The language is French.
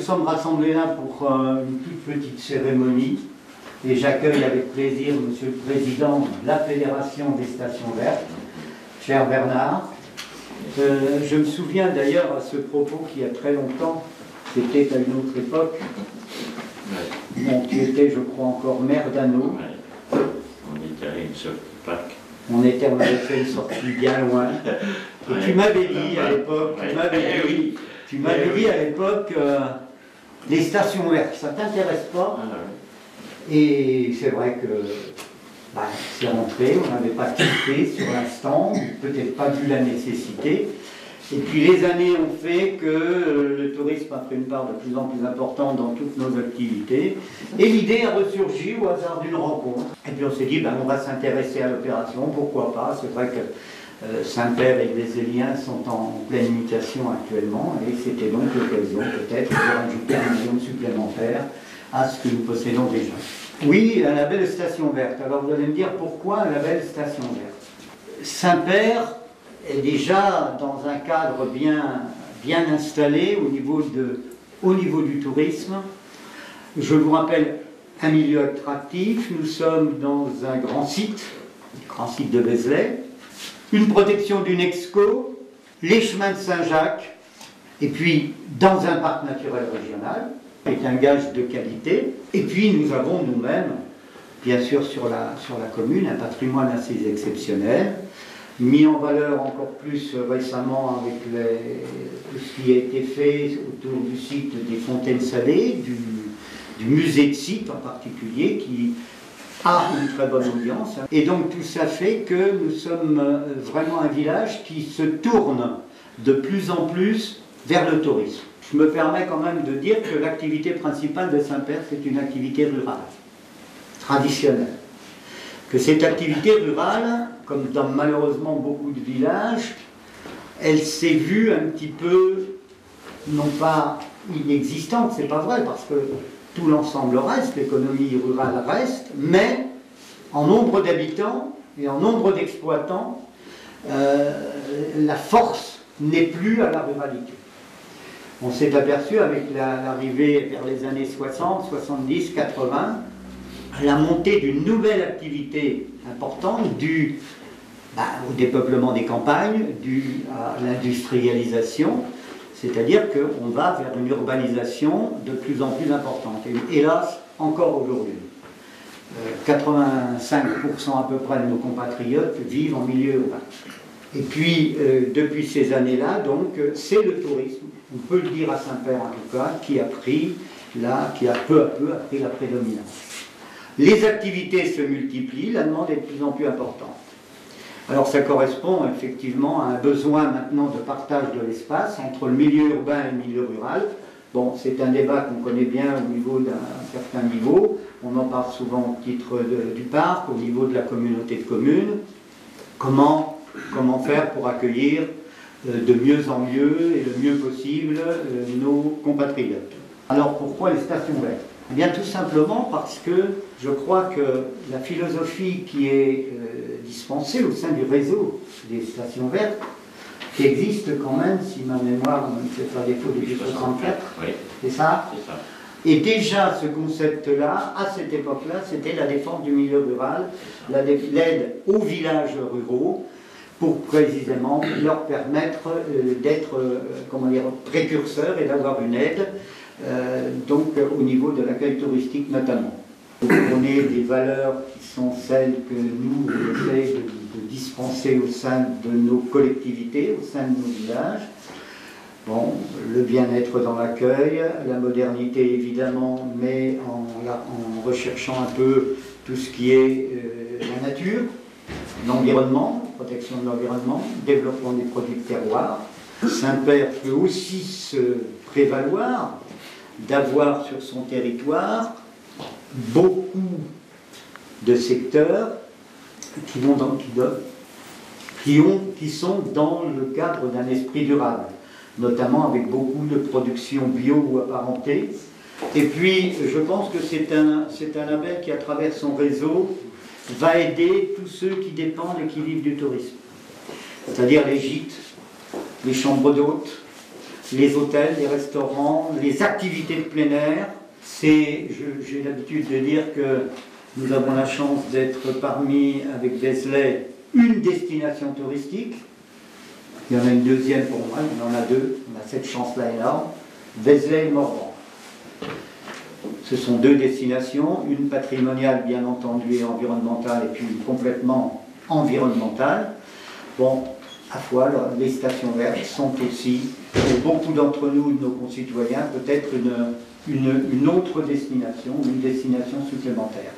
sommes rassemblés là pour une toute petite cérémonie et j'accueille avec plaisir Monsieur le Président de la Fédération des Stations Vertes, cher Bernard. Je me souviens d'ailleurs à ce propos qu'il y a très longtemps, c'était à une autre époque, bon, tu étais je crois encore maire d'Anneau. Ouais. On était allé à une sortie de Pâques. On avait fait une sortie bien loin. Et ouais, tu m'avais dit à l'époque, tu m'avais dit à l'époque, les stations vertes, ça ne t'intéresse pas. Et c'est vrai que c'est rentré, on n'avait pas quitté sur l'instant, peut-être pas vu la nécessité. Et puis les années ont fait que le tourisme a pris une part de plus en plus importante dans toutes nos activités. Et l'idée a ressurgi au hasard d'une rencontre. Et puis on s'est dit, on va s'intéresser à l'opération, pourquoi pas. C'est vrai que Saint-Père et les Éliens sont en pleine mutation actuellement. Et c'était donc l'occasion peut-être de rajouter un million supplémentaire à ce que nous possédons déjà. Oui, un label station verte. Alors vous allez me dire pourquoi un label station verte. Saint-Père est déjà dans un cadre bien installé au niveau du tourisme. Je vous rappelle un milieu attractif. Nous sommes dans un grand site de Vézelay, une protection d'UNESCO, les chemins de Saint-Jacques, et puis dans un parc naturel régional, qui est un gage de qualité. Et puis nous avons nous-mêmes, bien sûr sur la commune, un patrimoine assez exceptionnel, mis en valeur encore plus récemment avec tout ce qui a été fait autour du site des Fontaines Salées, du musée de site en particulier, qui a une très bonne audience. Et donc tout ça fait que nous sommes vraiment un village qui se tourne de plus en plus vers le tourisme. Je me permets quand même de dire que l'activité principale de Saint-Père, c'est une activité rurale, traditionnelle. Que cette activité rurale, comme dans malheureusement beaucoup de villages, elle s'est vue un petit peu, non pas inexistante, c'est pas vrai, parce que tout l'ensemble reste, l'économie rurale reste, mais en nombre d'habitants et en nombre d'exploitants, la force n'est plus à la ruralité. On s'est aperçu avec l'arrivée vers les années 60, 70, 80, la montée d'une nouvelle activité importante due au dépeuplement des campagnes, due à l'industrialisation, c'est-à-dire qu'on va vers une urbanisation de plus en plus importante. Et hélas, encore aujourd'hui. 85% à peu près de nos compatriotes vivent en milieu urbain. Et puis, depuis ces années-là, donc, c'est le tourisme, on peut le dire à Saint-Père en tout cas, qui a peu à peu pris la prédominance. Les activités se multiplient, la demande est de plus en plus importante. Alors ça correspond effectivement à un besoin maintenant de partage de l'espace entre le milieu urbain et le milieu rural. Bon, c'est un débat qu'on connaît bien au niveau d'un certain niveau. On en parle souvent au titre du parc, au niveau de la communauté de communes. Comment faire pour accueillir de mieux en mieux et le mieux possible nos compatriotes. Alors pourquoi les stations vertes? Eh bien tout simplement parce que je crois que la philosophie qui est dispensée au sein du réseau des stations vertes, qui existe quand même, si ma mémoire ne me fait pas défaut, depuis 1964, oui. C'est ça? C'est ça. Et déjà ce concept-là, à cette époque-là, c'était la défense du milieu rural, l'aide aux villages ruraux, pour précisément leur permettre d'être précurseurs et d'avoir une aide donc au niveau de l'accueil touristique notamment. On est des valeurs qui sont celles que nous on essaie de dispenser au sein de nos collectivités, au sein de nos villages. Bon, le bien-être dans l'accueil, la modernité évidemment, mais en recherchant un peu tout ce qui est la nature, l'environnement, protection de l'environnement, développement des produits de terroir. Saint-Père peut aussi se prévaloir d'avoir sur son territoire beaucoup de secteurs qui sont dans le cadre d'un esprit durable, notamment avec beaucoup de production bio ou apparentée. Et puis, je pense que c'est un label qui, à travers son réseau, va aider tous ceux qui dépendent et qui vivent du tourisme. C'est-à-dire les gîtes, les chambres d'hôtes, les hôtels, les restaurants, les activités de plein air. J'ai l'habitude de dire que nous avons la chance d'être parmi, avec Vézelay, une destination touristique. Il y en a une deuxième pour moi, il y en a deux, on a cette chance-là énorme, Vézelay et Morvan. Ce sont deux destinations, une patrimoniale bien entendu et environnementale, et puis une complètement environnementale. Bon, à fois, les stations vertes sont aussi, pour beaucoup d'entre nous, de nos concitoyens, peut-être une autre destination, une destination supplémentaire.